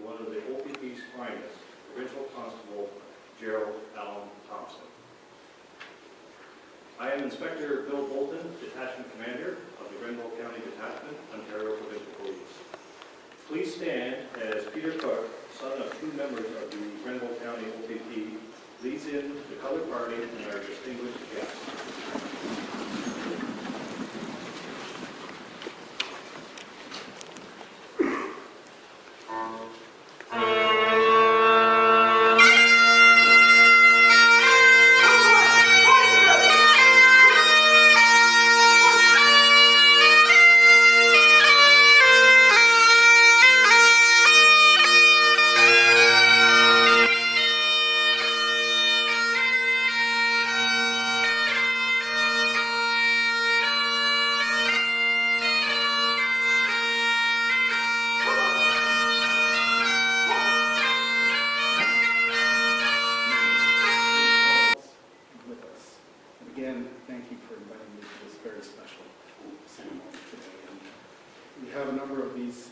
one of the OPP's finest, Provincial Constable Alan Thompson. I am Inspector Bill Bolton, Detachment Commander of the Grenville County Detachment, Ontario Provincial Police. Please stand as Peter Cook, son of two members of the Grenville County OPP, leads in the color party and our distinguished guests. Again, thank you for inviting me to this very special ceremony today. And we have a number of these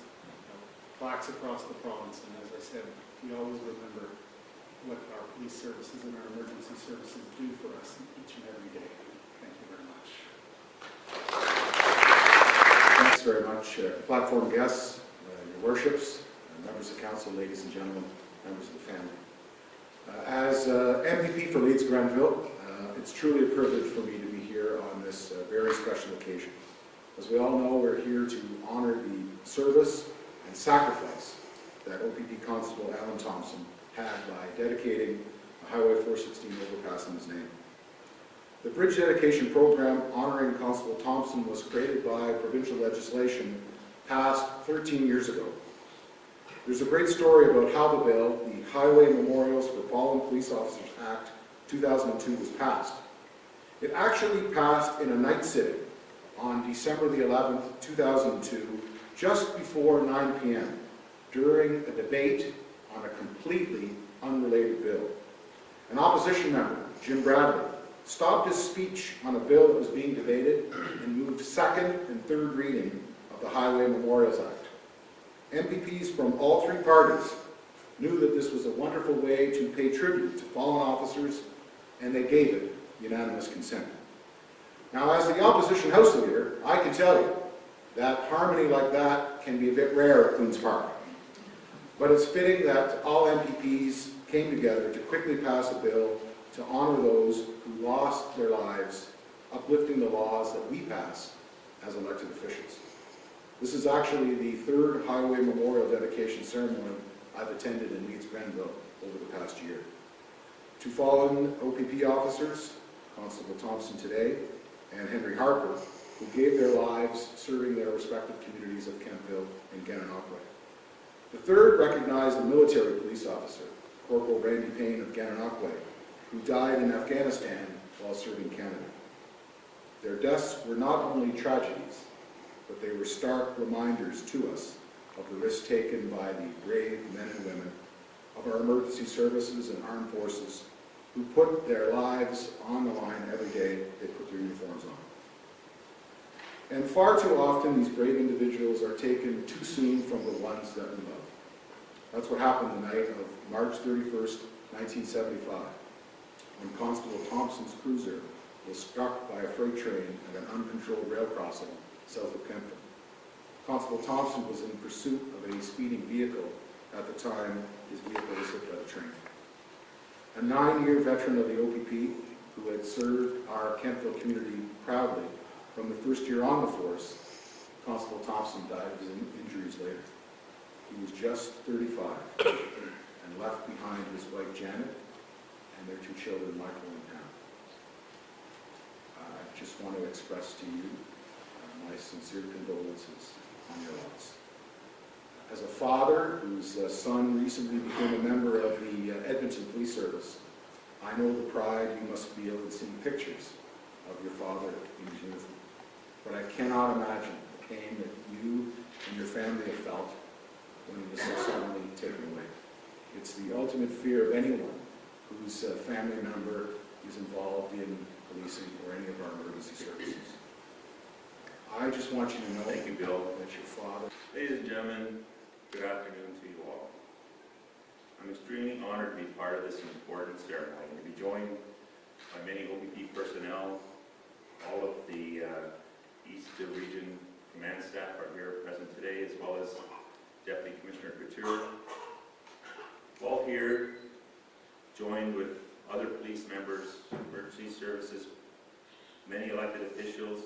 plaques across the province, and as I said, we always remember what our police services and our emergency services do for us each and every day. Thank you very much. Thanks very much, platform guests, your worships, members of council, ladies and gentlemen, members of the family. As MPP for Leeds Grenville, it's truly a privilege for me to be here on this very special occasion. As we all know, we're here to honor the service and sacrifice that OPP Constable Alan Thompson had by dedicating a Highway 416 overpass in his name. The bridge dedication program honoring Constable Thompson was created by provincial legislation passed 13 years ago. There's a great story about how the bill, the Highway Memorials for Fallen Police Officers Act 2002, was passed. It actually passed in a night sitting on December the 11th, 2002, just before 9 p.m. during a debate on a completely unrelated bill. An opposition member, Jim Bradley, stopped his speech on a bill that was being debated and moved second and third reading of the Highway Memorials Act. MPPs from all three parties knew that this was a wonderful way to pay tribute to fallen officers, and they gave it unanimous consent. Now, as the opposition House Leader, I can tell you that harmony like that can be a bit rare at Queen's Park. But it's fitting that all MPPs came together to quickly pass a bill to honor those who lost their lives, uplifting the laws that we pass as elected officials. This is actually the third Highway Memorial dedication ceremony I've attended in Leeds Grenville over the past year. Two fallen OPP officers, Constable Thompson today and Henry Harper, who gave their lives serving their respective communities of Kentville and Gananoque. The third recognized a military police officer, Corporal Randy Payne of Gananoque, who died in Afghanistan while serving Canada. Their deaths were not only tragedies, but they were stark reminders to us of the risks taken by the brave men and women of our emergency services and armed forces who put their lives on the line every day they put their uniforms on. And far too often, these brave individuals are taken too soon from the ones that we love. That's what happened the night of March 31st, 1975, when Constable Thompson's cruiser was struck by a freight train at an uncontrolled rail crossing south of Kentville. Constable Thompson was in pursuit of a speeding vehicle at the time his vehicle was hit by the train. A 9-year veteran of the OPP who had served our Kentville community proudly from the first year on the force, Constable Thompson died of his injuries later. He was just 35 and left behind his wife Janet and their two children, Michael and Pam. I just want to express to you my sincere condolences on your loss. As a father whose son recently became a member of the Edmonton Police Service, I know the pride you must feel in seeing pictures of your father in his uniform. But I cannot imagine the pain that you and your family have felt when he was so suddenly taken away. It's the ultimate fear of anyone whose family member is involved in policing or any of our emergency services. I just want you to know, Thank you, Bill, that your father... Ladies and gentlemen, good afternoon to you all. I'm extremely honored to be part of this important ceremony and to be joined by many OPP personnel. All of the East Region Command staff are here present today, as well as Deputy Commissioner Couture. All here, joined with other police members, emergency services, many elected officials,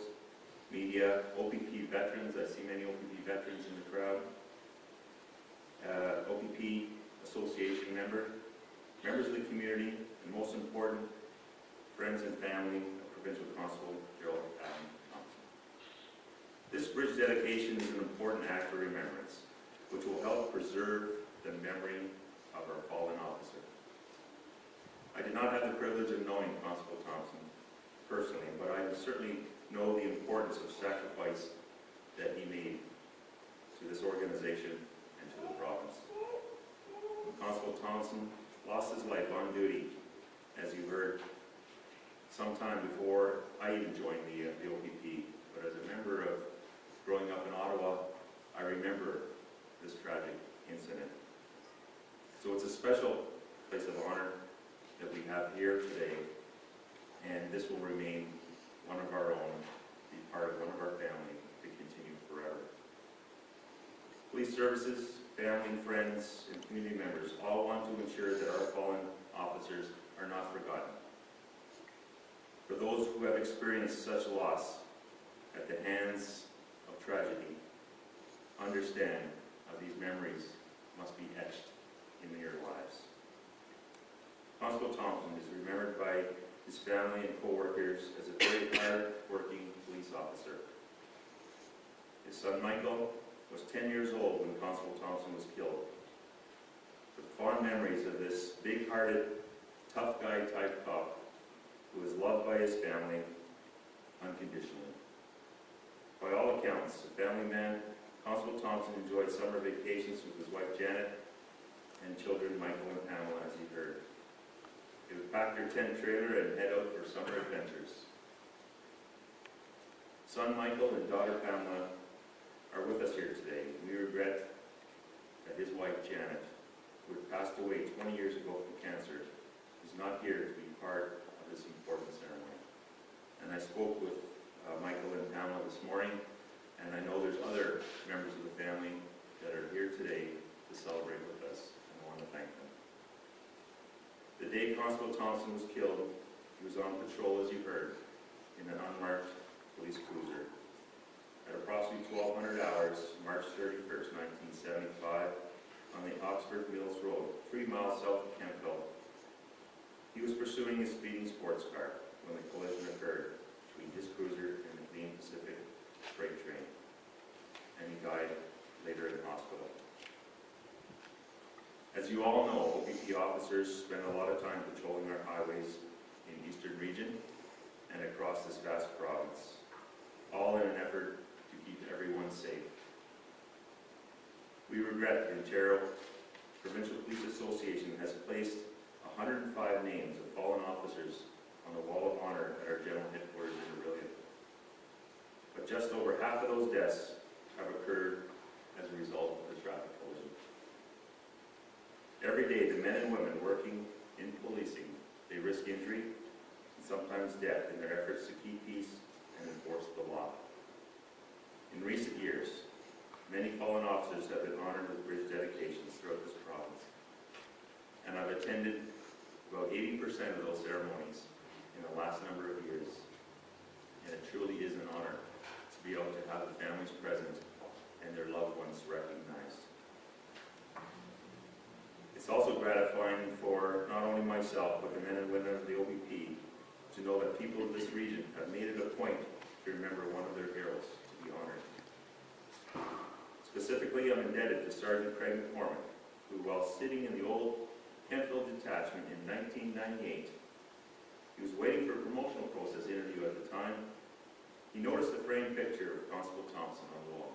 media, OPP veterans. I see many OPP veterans in the crowd. OPP Association members of the community, and most important, friends and family of Provincial Constable Alan Thompson. This bridge dedication is an important act for remembrance, which will help preserve the memory of our fallen officer. I did not have the privilege of knowing Constable Thompson personally, but I certainly know the importance of sacrifice that he made to this organization and to the province. Constable Thompson lost his life on duty, as you heard, sometime before I even joined the OPP. But as a member of growing up in Ottawa, I remember this tragic incident. So it's a special place of honor that we have here today, and this will remain one of our own, be part of one of our family to continue forever. Police services, family, friends, and community members all want to ensure that our fallen officers are not forgotten. For those who have experienced such loss at the hands of tragedy, understand how these memories must be etched in your lives. Constable Thompson is remembered by his family and co-workers as a very hard-working police officer. His son Michael was 10 years old when Constable Thompson was killed. With fond memories of this big-hearted, tough guy type cop who was loved by his family unconditionally. By all accounts, a family man, Constable Thompson enjoyed summer vacations with his wife Janet and children Michael and Pamela, as you heard. They would pack their tent trailer and head out for summer adventures. Son Michael and daughter Pamela are with us here today. We regret that his wife Janet, who had passed away 20 years ago from cancer, is not here to be part of this important ceremony. And I spoke with Michael and Pamela this morning, and I know there's other members of the family that are here today to celebrate with us, and I want to thank them. The day Constable Thompson was killed, he was on patrol, as you heard, in an unmarked police cruiser. At approximately 1200 hours, March 31st, 1975, on the Oxford Mills Road, 3 miles south of Kempville, he was pursuing his speeding sports car when the collision occurred between his cruiser and the Canadian Pacific freight train, and he died later in hospital. As you all know, OPP officers spend a lot of time patrolling our highways in the Eastern Region and across this vast province, all in an effort to keep everyone safe. We regret the Ontario Provincial Police Association has placed 105 names of fallen officers on the Wall of Honor at our general headquarters in Orillia. But just over half of those deaths have occurred as a result of the traffic collision. Every day, the men and women working in policing, they risk injury and sometimes death in their efforts to keep peace and enforce the law. In recent years, many fallen officers have been honored with bridge dedications throughout this province, and I've attended about 80% of those ceremonies in the last number of years, and it truly is an honor to be able to have the families present and their loved ones recognized. It's also gratifying for not only myself, but the men and women of the OPP to know that people of this region have made it a point to remember one of their heroes to be honored. Specifically, I'm indebted to Sergeant Craig McCormick, who, while sitting in the old Kempville detachment in 1998, he was waiting for a promotional process interview at the time. He noticed a framed picture of Constable Thompson on the wall.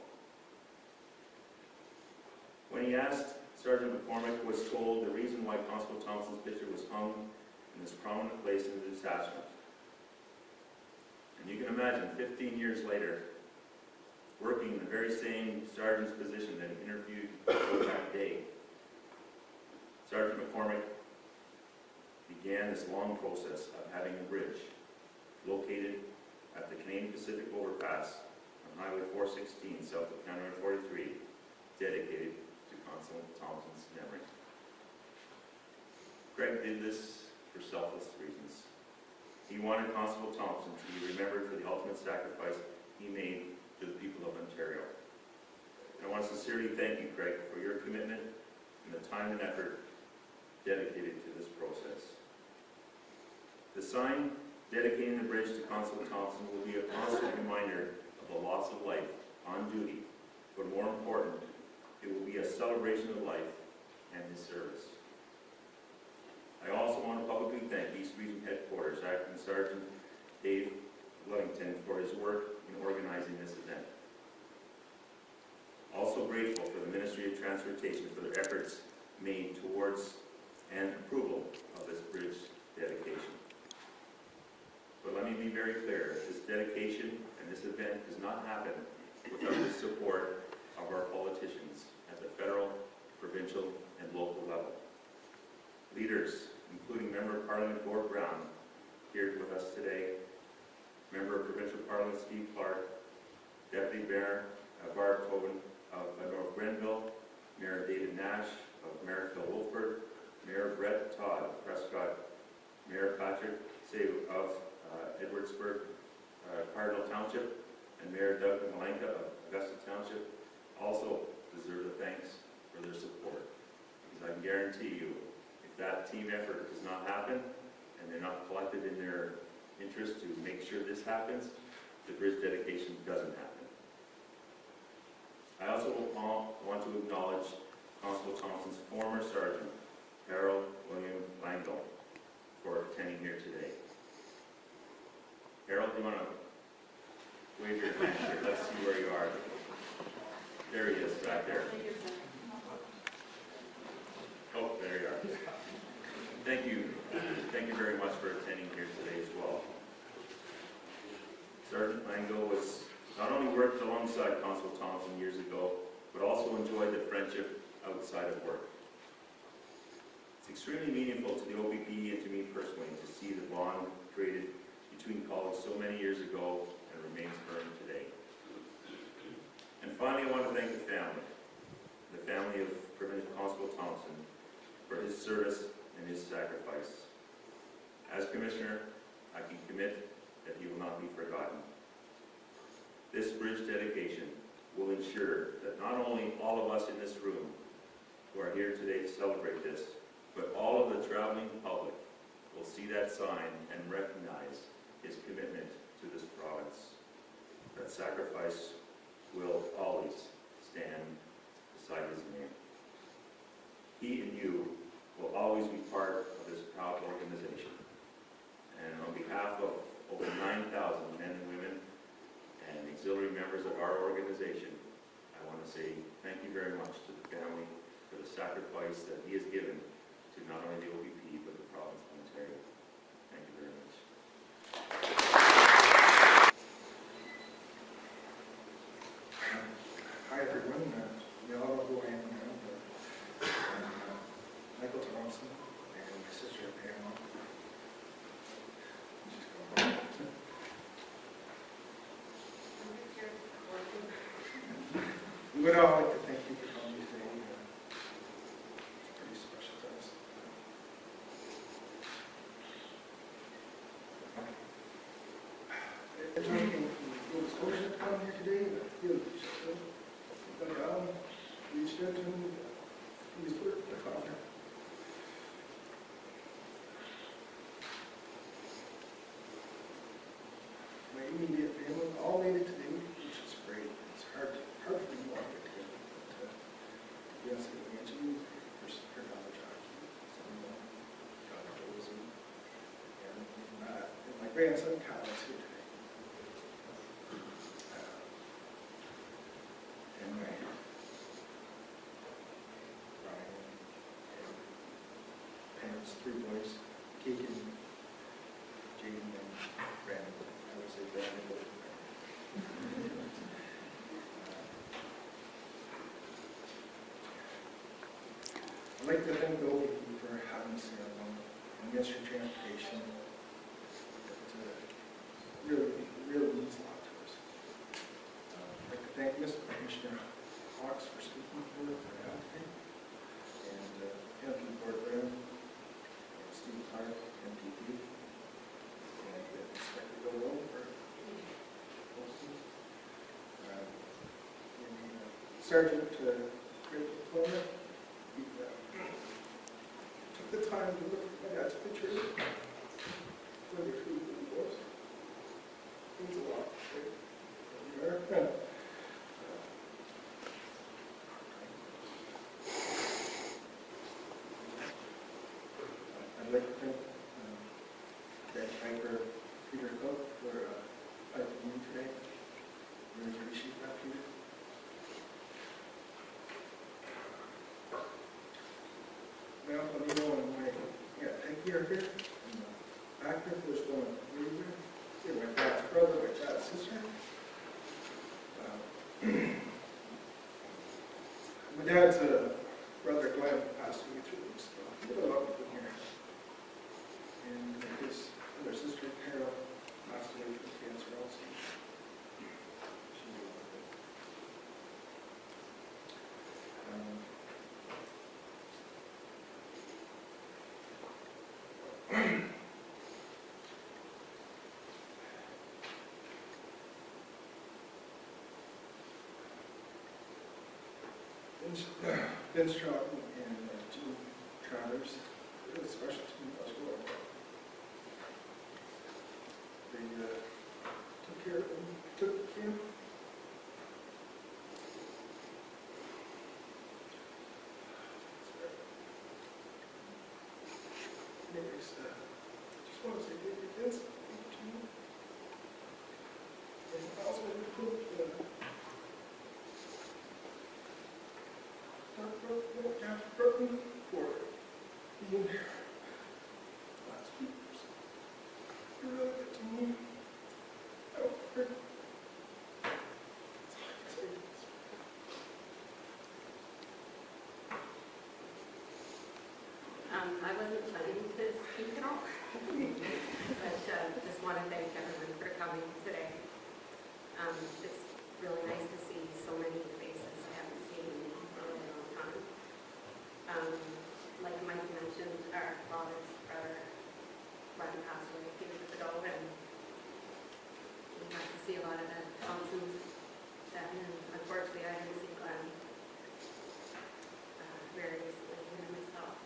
When he asked, Sergeant McCormick was told the reason why Constable Thompson's picture was hung in this prominent place in the detachment. And you can imagine, 15 years later, working in the very same sergeant's position that he interviewed that day. Sergeant McCormick began this long process of having a bridge located at the Canadian Pacific overpass on Highway 416 south of County Road 43, dedicated to Constable Thompson's memory. Greg did this for selfless reasons. He wanted Constable Thompson to be remembered for the ultimate sacrifice he made to the people of Ontario. And I want to sincerely thank you, Craig, for your commitment and the time and effort dedicated to this process. The sign dedicating the bridge to Constable Thompson will be a constant reminder of the loss of life on duty, but more important, it will be a celebration of life and his service. I also want to publicly thank East Region Headquarters Acting Sergeant Dave Ludington for his work in organizing this event. Also grateful for the Ministry of Transportation for their efforts made towards and approval of this bridge dedication. But let me be very clear, this dedication and this event does not happen without the support of our politicians at the federal, provincial, and local level. Leaders, including Member of Parliament Gord Brown, here with us today, Member of Provincial Parliament Steve Clark, Deputy Mayor Barb Tobin of North Grenville, Mayor David Nash of Merrickville-Wolford, Mayor Brett Todd of Prescott, Mayor Patrick Say of Edwardsburg, Cardinal Township, and Mayor Doug Malenka of Augusta Township also deserve the thanks for their support. Because I can guarantee you, if that team effort does not happen, and they're not collected in their interest to make sure this happens, the bridge dedication doesn't happen. I also want to acknowledge Constable Thompson's former sergeant, Harold William Langdon, for attending here today. Harold, do you want to wave your hand here? Let's see where you are. There he is, back there. Oh, there you are. Thank you. Thank you very much for attending here today as well. Sergeant Langdon was not only worked alongside Constable Thompson years ago, but also enjoyed the friendship outside of work. It's extremely meaningful to the OPP and to me personally to see the bond created between colleagues so many years ago and remains firm today. And finally, I want to thank the family of Provincial Constable Thompson, for his service and his sacrifice. As Commissioner, I can commit that he will not be forgotten. This bridge dedication will ensure that not only all of us in this room who are here today to celebrate this, but all of the traveling public will see that sign and recognize his commitment to this province. That sacrifice will always stand beside his name. He and you will always be part of this proud organization. And on behalf of over 9,000 men and women and auxiliary members of our organization, I want to say thank you very much to the family for the sacrifice that he has given to not only the OPP, but the province of Ontario. Thank you very much. Hi everyone, we all know who I am now, but I'm Michael Thompson and my sister Pamela. She's going home. We would all like to thank you for coming today. It's pretty special to us. It's making full exposure to come here today, but I feel went down, reached out to him, he was put my father. My immediate family all made it today, which is great. It's hard for me to get together, but yes, I mentioned her daughter Jackie, son-in-law, daughter Rosie, and my grandson Kyle is here today. And my Ryan and parents, 3 boys, Keegan, Jaden, and Brandon. I would say Brandon, but I'd like to thank the OPP for having us here and Ministry of Transportation. It really means a lot to us. I'd like to thank Commissioner Hawks for speaking for today. And MP Board President, Steve Clark, MPP, and Inspector Bill for hosting. Sergeant Great Diploma, he took the time to look at my dad's picture, whether who he was. Means a lot. Right? There. I'd like to thank Dan Piper, Peter Cook for helping me today. Really appreciate that, Peter. Well, let me know when take care here. Back there, there's one over here. My dad's brother, my dad's sister. My dad's brother Glenn passed away 3 weeks ago. He lived up in here. And his other sister Carol passed away from cancer also. She lived with it. Vince Troughton and Jim Travers, really special to me as well. They took care of him, took the camp. Anyways, just want to say thank you, Vince. Thank you to you. And I also want to put Dr. Brooklyn for being here last week. You're really good to me. I don't hurt. I wasn't planning to speak at all, but just want to thank everyone for coming today. It's really nice to see so many faces I haven't seen in a really long time. Like Mike mentioned, our father's brother, Glenn, passed away a few weeks ago, and we got to see a lot of the Thompsons then, and unfortunately I didn't see Glenn very recently, him and myself.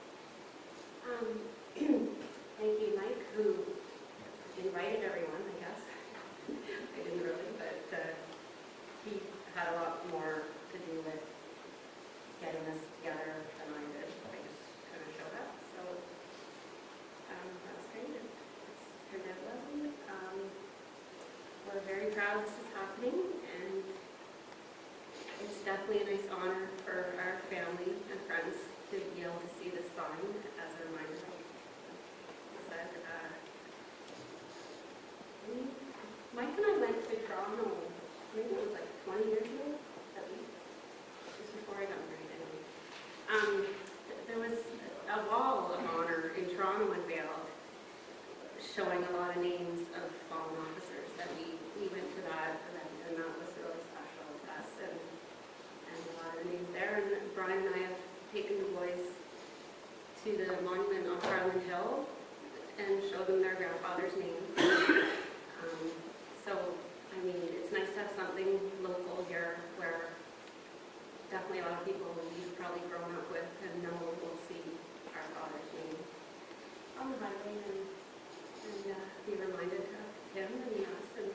Thank you, Mike, who invited everyone, I guess. I didn't really, but he had a lot more to do with getting us together than I did. I just kind of showed up, so that's great. It's turned out lovely. We're very proud this is happening, and it's definitely a nice honor for our family and friends to be able to see this sign as a reminder. Like I said, Mike and I went to Toronto, maybe it was like 20 years ago, at least, just before I got married anyway. There was a wall of honor in Toronto and Vail showing a lot of names of fallen officers that we went to that event, and that was really special to us, and a lot of the names there. And Brian and I have taken the boys to the monument on Carlin Hill and showed them their grandfather's name. So, I mean, it's nice to have something local here where definitely a lot of people we've probably grown up with and know will see our father's name on the highway and be reminded of him and us and